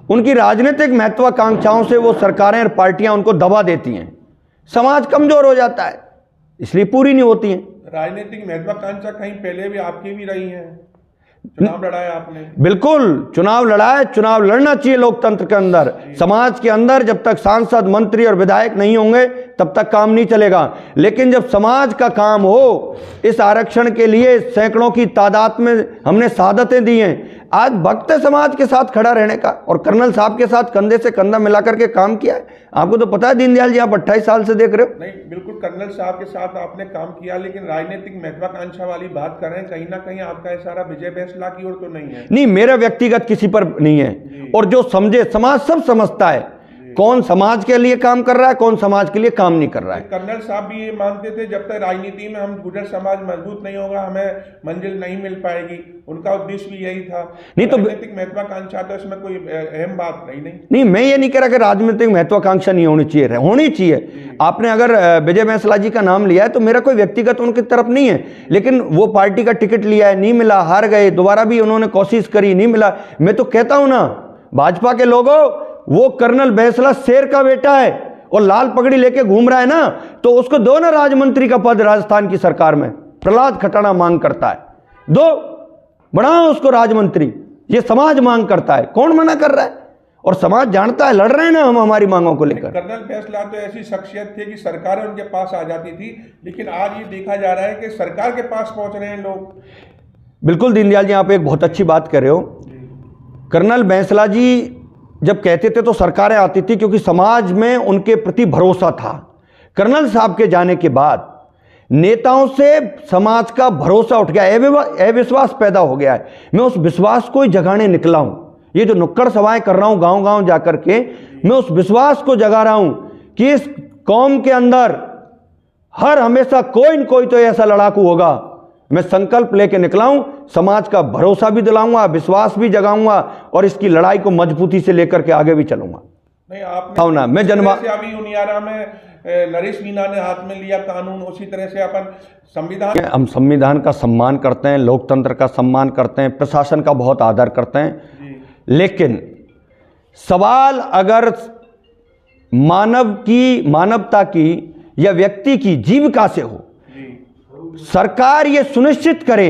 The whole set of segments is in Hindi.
उनकी राजनीतिक महत्वाकांक्षाओं से वो सरकारें और पार्टियां उनको दबा देती हैं, समाज कमजोर हो जाता है, इसलिए पूरी नहीं होती हैं। राजनीतिक महत्वाकांक्षा कहीं पहले भी आपकी भी रही है, चुनाव लड़ाया आपने। बिल्कुल, चुनाव लड़ा है, चुनाव लड़ना चाहिए लोकतंत्र के अंदर, समाज के अंदर। जब तक सांसद, मंत्री और विधायक नहीं होंगे तब तक काम नहीं चलेगा। लेकिन जब समाज का काम हो, इस आरक्षण के लिए सैकड़ों की तादाद में हमने शहादतें दी हैं। आज वक्त है समाज के साथ खड़ा रहने का, और कर्नल साहब के साथ कंधे से कंधा मिलाकर के काम किया है। आपको तो पता है दीनदयाल जी, आप 28 साल से देख रहे हो। नहीं, बिल्कुल कर्नल साहब के साथ आपने काम किया, लेकिन राजनीतिक महत्वाकांक्षा वाली बात कर रहे हैं, कहीं ना कहीं आपका इशारा विजय बैंसला की ओर तो नहीं है? नहीं, मेरा व्यक्तिगत किसी पर नहीं है, और जो समझे, समाज सब समझता है कौन समाज के लिए काम कर रहा है, कौन समाज के लिए काम नहीं कर रहा है। कर्नल साहब भी ये मानते थे जब तक राजनीति में हम गुर्जर समाज मजबूत नहीं होगा, हमें मंजिल नहीं मिल पाएगी। उनका उद्देश्य भी यही था। नहीं तो राजनीतिक महत्वाकांक्षा तो इसमें कोई अहम बात नहीं। नहीं, मैं ये नहीं कह रहा कि राजनीतिक महत्वाकांक्षा नहीं होनी चाहिए, होनी चाहिए। आपने अगर विजय बैंसला जी का नाम लिया है तो मेरा कोई व्यक्तिगत उनकी तरफ नहीं है, लेकिन वो पार्टी का टिकट लिया है, नहीं मिला, हार गए, दोबारा भी उन्होंने कोशिश करी, नहीं मिला। मैं तो कहता हूं ना, भाजपा के लोगों, वो कर्नल बैंसला शेर का बेटा है और लाल पगड़ी लेके घूम रहा है ना, तो उसको दो ना राजमंत्री का पद राजस्थान की सरकार में। प्रहलाद खटाना मांग करता है, दो, बढ़ाओ उसको राजमंत्री, ये समाज मांग करता है, कौन मना कर रहा है? और समाज जानता है, लड़ रहे हैं ना हम हमारी मांगों को लेकर। कर्नल बैंसला तो ऐसी शख्सियत थे कि सरकारें उनके पास आ जाती थी, लेकिन आज ये देखा जा रहा है कि सरकार के पास पहुंच रहे हैं लोग। बिल्कुल दीनदयाल जी, आप एक बहुत अच्छी बात कर रहे हो। कर्नल बैंसला जी जब कहते थे तो सरकारें आती थी, क्योंकि समाज में उनके प्रति भरोसा था। कर्नल साहब के जाने के बाद नेताओं से समाज का भरोसा उठ गया, अविश्वास पैदा हो गया है। मैं उस विश्वास को ही जगाने निकला हूं। ये जो नुक्कड़ सभाएं कर रहा हूं गांव गांव जाकर के, मैं उस विश्वास को जगा रहा हूं कि इस कौम के अंदर हर हमेशा कोई न कोई तो ऐसा लड़ाकू होगा। मैं संकल्प लेके निकला हूं, समाज का भरोसा भी दिलाऊंगा, विश्वास भी जगाऊंगा, और इसकी लड़ाई को मजबूती से लेकर के आगे भी चलूंगा। नहीं, आपने मैं जन्मा अभी उनियारा में नरेश मीना ने हाथ में लिया कानून, उसी तरह से अपन संविधान, हम संविधान का सम्मान करते हैं, लोकतंत्र का सम्मान करते हैं, प्रशासन का बहुत आदर करते हैं, लेकिन सवाल अगर मानवता की या व्यक्ति की जीविका से हो, सरकार ये सुनिश्चित करे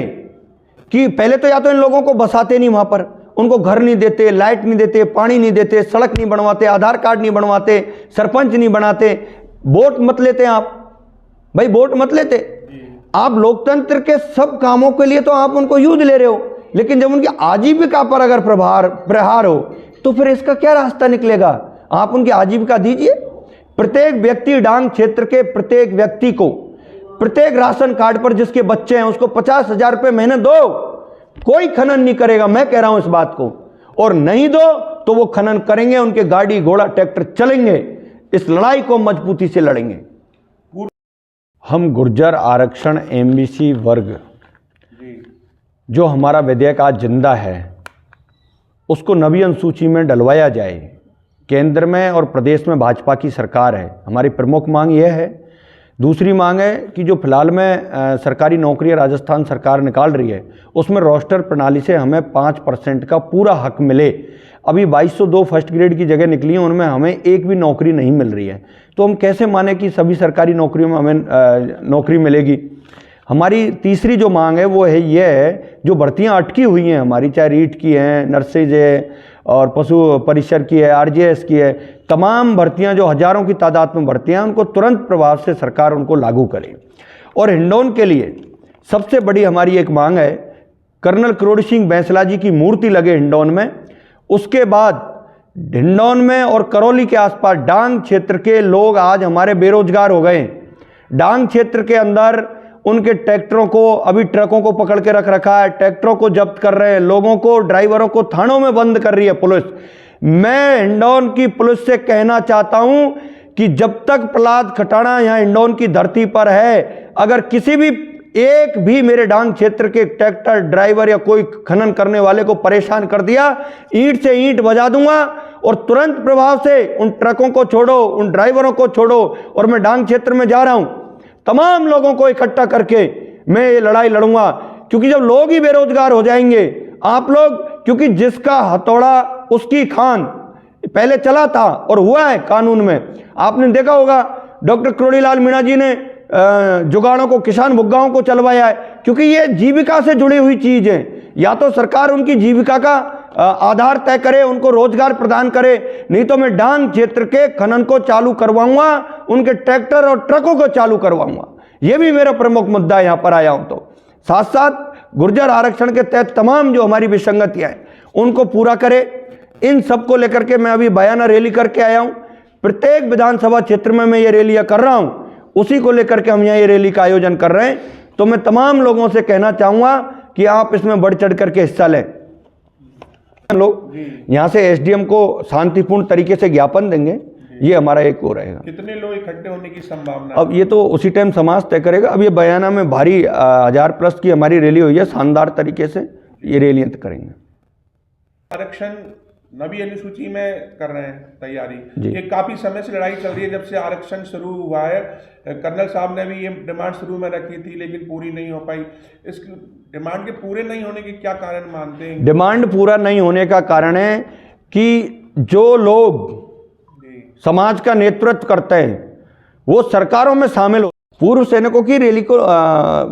कि पहले तो या तो इन लोगों को बसाते नहीं वहां पर, उनको घर नहीं देते, लाइट नहीं देते, पानी नहीं देते, सड़क नहीं बनवाते, आधार कार्ड नहीं बनवाते, सरपंच नहीं बनाते, वोट मत लेते आप भाई, वोट मत लेते आप। लोकतंत्र के सब कामों के लिए तो आप उनको यूज ले रहे हो, लेकिन जब उनकी आजीविका पर अगर प्रहार हो तो फिर इसका क्या रास्ता निकलेगा? आप उनकी आजीविका दीजिए। प्रत्येक व्यक्ति, डांग क्षेत्र के प्रत्येक व्यक्ति को, प्रत्येक राशन कार्ड पर जिसके बच्चे हैं उसको 50,000 रुपये महीने दो। कोई खनन नहीं करेगा, मैं कह रहा हूं इस बात को, और नहीं दो तो वो खनन करेंगे, उनके गाड़ी घोड़ा ट्रैक्टर चलेंगे। इस लड़ाई को मजबूती से लड़ेंगे। हम गुर्जर आरक्षण एमबीसी वर्ग जो हमारा विधेयक आज जिंदा है, उसको नवी अनुसूची में डलवाया जाए। केंद्र में और प्रदेश में भाजपा की सरकार है, हमारी प्रमुख मांग यह है। दूसरी मांग है कि जो फिलहाल में सरकारी नौकरियां राजस्थान सरकार निकाल रही है, उसमें रोस्टर प्रणाली से हमें 5% का पूरा हक मिले। अभी 2202 फर्स्ट ग्रेड की जगह निकली हैं, उनमें हमें एक भी नौकरी नहीं मिल रही है, तो हम कैसे माने कि सभी सरकारी नौकरियों में हमें नौकरी मिलेगी। हमारी तीसरी जो मांग है वो है ये है, जो भर्तियां अटकी हुई हैं हमारी, चाहे रीट की हैं, नर्सेज है, और पशु परिसर की है, आरजेएस की है, तमाम भर्तियां जो हजारों की तादाद में भर्तियां, उनको तुरंत प्रभाव से सरकार उनको लागू करे। और हिंडौन के लिए सबसे बड़ी हमारी एक मांग है, कर्नल करोड़ी सिंह बैंसला जी की मूर्ति लगे हिंडौन में। उसके बाद हिंडौन में और करौली के आसपास डांग क्षेत्र के लोग आज हमारे बेरोजगार हो गए। डांग क्षेत्र के अंदर उनके ट्रैक्टरों को, अभी ट्रकों को पकड़ के रख रखा है, ट्रैक्टरों को जब्त कर रहे हैं, लोगों को, ड्राइवरों को थानों में बंद कर रही है पुलिस। मैं हिंडौन की पुलिस से कहना चाहता हूं कि जब तक प्रहलाद खटाना यहां हिंडौन की धरती पर है, अगर किसी भी एक भी मेरे डांग क्षेत्र के ट्रैक्टर ड्राइवर या कोई खनन करने वाले को परेशान कर दिया, ईंट से ईंट बजा दूंगा और तुरंत प्रभाव से उन ट्रकों को छोड़ो, उन ड्राइवरों को छोड़ो। और मैं डांग क्षेत्र में जा रहा हूं, तमाम लोगों को इकट्ठा करके मैं ये लड़ाई लड़ूंगा, क्योंकि जब लोग ही बेरोजगार हो जाएंगे, आप लोग, क्योंकि जिसका हथौड़ा उसकी खान पहले चला था और हुआ है कानून में। आपने देखा होगा डॉक्टर करोड़ीलाल मीणा जी ने जुगाड़ों को, किसान भुग्गाओं को चलवाया है, क्योंकि ये जीविका से जुड़ी हुई चीज है। या तो सरकार उनकी जीविका का आधार तय करे, उनको रोजगार प्रदान करे, नहीं तो मैं डांग क्षेत्र के खनन को चालू करवाऊंगा, उनके ट्रैक्टर और ट्रकों को चालू करवाऊंगा। ये भी मेरा प्रमुख मुद्दा यहाँ पर आया हूं। तो साथ साथ गुर्जर आरक्षण के तहत तमाम जो हमारी विसंगतियां हैं उनको पूरा करे। इन सब को लेकर के मैं अभी बयाना रैली करके आया हूं। प्रत्येक विधानसभा क्षेत्र में मैं ये रैलियां कर रहा हूं, उसी को लेकर के हम यहाँ ये रैली का आयोजन कर रहे हैं। तो मैं तमाम लोगों से कहना चाहूंगा कि आप इसमें बढ़ चढ़ करके हिस्सा लें। लोग यहाँ से एसडीएम को शांतिपूर्ण तरीके से ज्ञापन देंगे, ये हमारा एक हो रहेगा। कितने लोग इकट्ठे होने की संभावना? अब ये तो उसी टाइम समाज तय करेगा। अब ये बयाना में भारी 1000+ की हमारी रैली हुई है, शानदार तरीके से ये रैलियां करेंगे। आरक्षण नवी अनुसूची में कर रहे हैं तैयारी। ये काफी समय से लड़ाई चल रही है, जब से आरक्षण शुरू हुआ है। कर्नल साहब ने भी ये डिमांड शुरू में रखी थी, लेकिन पूरी नहीं हो पाई। इस डिमांड के पूरे नहीं होने के क्या कारण मानते हैं? डिमांड पूरा नहीं होने का कारण है कि जो लोग समाज का नेतृत्व करते हैं वो सरकारों में शामिल हो। पूर्व सैनिकों की रैली को,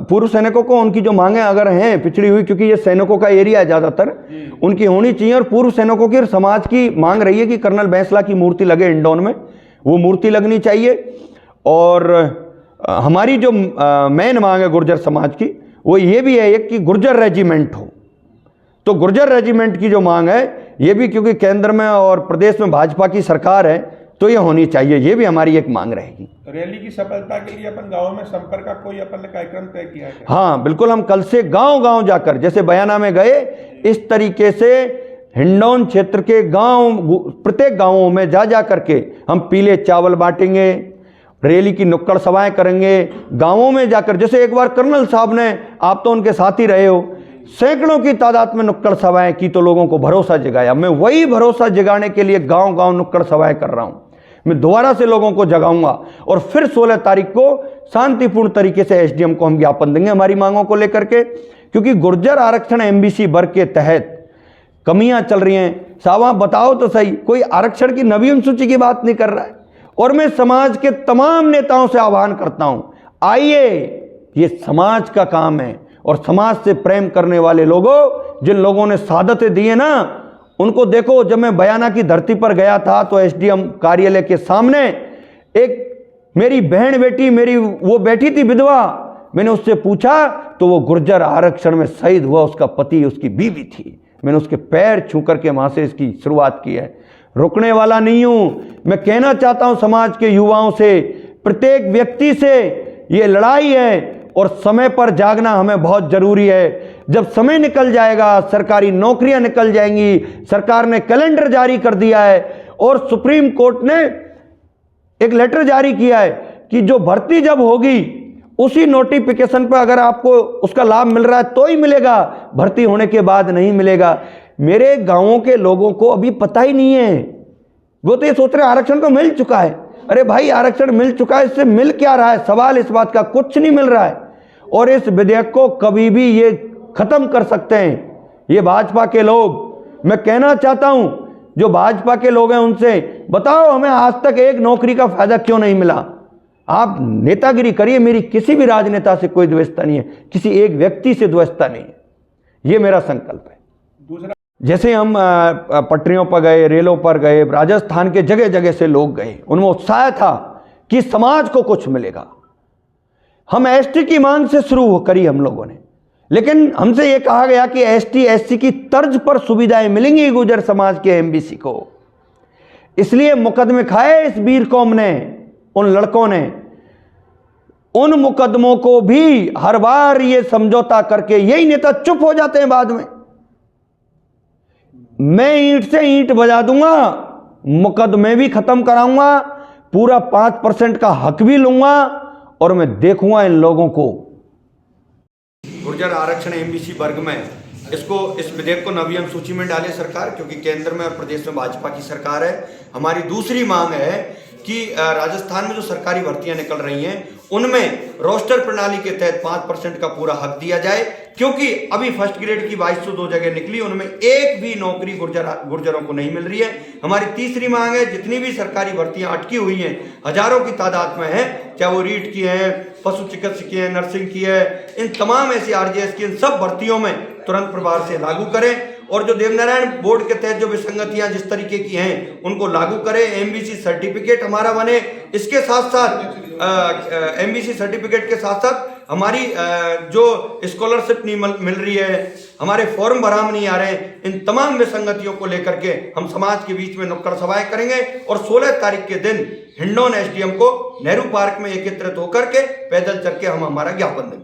पूर्व सैनिकों को उनकी जो मांगे अगर हैं पिछड़ी हुई, क्योंकि ये सैनिकों का एरिया है ज़्यादातर, उनकी होनी चाहिए। और पूर्व सैनिकों की समाज की मांग रही है कि कर्नल बैंसला की मूर्ति लगे इंडौन में, वो मूर्ति लगनी चाहिए। और हमारी जो मेन मांग है गुर्जर समाज की, वो ये भी है कि गुर्जर रेजिमेंट हो। तो गुर्जर रेजिमेंट की जो मांग है ये भी, क्योंकि केंद्र में और प्रदेश में भाजपा की सरकार है, तो ये होनी चाहिए। ये भी हमारी एक मांग रहेगी। रैली की सफलता के लिए अपन गाँव में संपर्क का कोई अपन कार्यक्रम तय किया है? हाँ बिल्कुल, हम कल से गांव-गांव जाकर, जैसे बयाना में गए, इस तरीके से हिंडौन क्षेत्र के गांव, प्रत्येक गांवों में जा करके हम पीले चावल बांटेंगे, रैली की नुक्कड़ सभाएं करेंगे गांवों में जाकर। जैसे एक बार कर्नल साहब ने, आप तो उनके साथ ही रहे हो, सैकड़ों की तादाद में नुक्कड़ सभाएं की तो लोगों को भरोसा जगाया। मैं वही भरोसा जगाने के लिए गांव-गांव नुक्कड़ सभाएं कर रहा हूं। मैं दोबारा से लोगों को जगाऊंगा और फिर 16 तारीख को शांतिपूर्ण तरीके से एसडीएम को हम ज्ञापन देंगे हमारी मांगों को लेकर के, क्योंकि गुर्जर आरक्षण एमबीसी वर्ग के तहत कमियां चल रही हैं। साहब आप बताओ तो सही, कोई आरक्षण की नवी अनुसूची की बात नहीं कर रहा है। और मैं समाज के तमाम नेताओं से आह्वान करता हूं, आइए, ये समाज का काम है। और समाज से प्रेम करने वाले लोगों, जिन लोगों ने शहादतें दी है ना, उनको देखो। जब मैं बयाना की धरती पर गया था तो एसडीएम कार्यालय के सामने एक मेरी बहन बेटी, मेरी वो बैठी थी विधवा, मैंने उससे पूछा तो वो गुर्जर आरक्षण में शहीद हुआ, उसका पति, उसकी बीवी थी। मैंने उसके पैर छू करके वहां से इसकी शुरुआत की है। रुकने वाला नहीं हूं। मैं कहना चाहता हूं समाज के युवाओं से, प्रत्येक व्यक्ति से, ये लड़ाई है और समय पर जागना हमें बहुत जरूरी है। जब समय निकल जाएगा, सरकारी नौकरियां निकल जाएंगी, सरकार ने कैलेंडर जारी कर दिया है और सुप्रीम कोर्ट ने एक लेटर जारी किया है कि जो भर्ती जब होगी उसी नोटिफिकेशन पर अगर आपको उसका लाभ मिल रहा है तो ही मिलेगा, भर्ती होने के बाद नहीं मिलेगा। मेरे गांवों के लोगों को अभी पता ही नहीं है। वो तो ये सोच रहे आरक्षण तो मिल चुका है। अरे भाई, आरक्षण मिल चुका है, इससे मिल क्या रहा है? सवाल इस बात का, कुछ नहीं मिल रहा है। और इस विधेयक को कभी भी ये खत्म कर सकते हैं ये भाजपा के लोग। मैं कहना चाहता हूं, जो भाजपा के लोग हैं उनसे, बताओ हमें आज तक एक नौकरी का फायदा क्यों नहीं मिला? आप नेतागिरी करिए, मेरी किसी भी राजनेता से कोई द्वेषता नहीं है, किसी एक व्यक्ति से द्वेषता नहीं है। ये मेरा संकल्प है। दूसरा, जैसे हम पटरियों पर गए, रेलों पर गए, राजस्थान के जगह जगह से लोग गए, उनमें उत्साह था कि समाज को कुछ मिलेगा। हम एसटी की मांग से शुरू करी हम लोगों ने, लेकिन हमसे यह कहा गया कि एसटी एससी की तर्ज पर सुविधाएं मिलेंगी गुर्जर समाज के एमबीसी को। इसलिए मुकदमे खाए इस वीर कौम ने, उन लड़कों ने। उन मुकदमों को भी हर बार ये समझौता करके यही नेता चुप हो जाते हैं बाद में। मैं ईंट से ईंट बजा दूंगा, मुकदमे भी खत्म कराऊंगा, पूरा 5% का हक भी लूंगा और मैं देखूंगा इन लोगों को। गुर्जर आरक्षण एमबीसी वर्ग में इस विधेयक को नवी अनुसूची में डाले सरकार, क्योंकि केंद्र में और प्रदेश में भाजपा की सरकार है। हमारी दूसरी मांग है कि राजस्थान में जो सरकारी भर्तियां निकल रही हैं उनमें रोस्टर प्रणाली के तहत 5% का पूरा हक दिया जाए, क्योंकि अभी फर्स्ट ग्रेड की 2202 जगह निकली, उनमें एक भी नौकरी गुर्जरों को नहीं मिल रही है। हमारी तीसरी मांग है, जितनी भी सरकारी भर्तियां अटकी हुई हैं, हजारों की तादाद में है, चाहे वो रीट की है, पशु चिकित्सक की है, नर्सिंग की है, इन तमाम ऐसी आरजेएस की, इन सब भर्तियों में तुरंत प्रभाव से लागू करें। और जो देवनारायण बोर्ड के तहत जो विसंगतियां जिस तरीके की हैं उनको लागू करें। एमबीसी सर्टिफिकेट हमारा बने, इसके साथ साथ एमबीसी सर्टिफिकेट के साथ साथ हमारी जो स्कॉलरशिप नहीं मिल रही है, हमारे फॉर्म भराम नहीं आ रहे हैं, इन तमाम विसंगतियों को लेकर के हम समाज के बीच में नुक्कड़ सभाएं करेंगे और 16 तारीख के दिन हिंडौन एसडीएम को नेहरू पार्क में एकत्रित होकर के पैदल चल के हम हमारा ज्ञापन देंगे।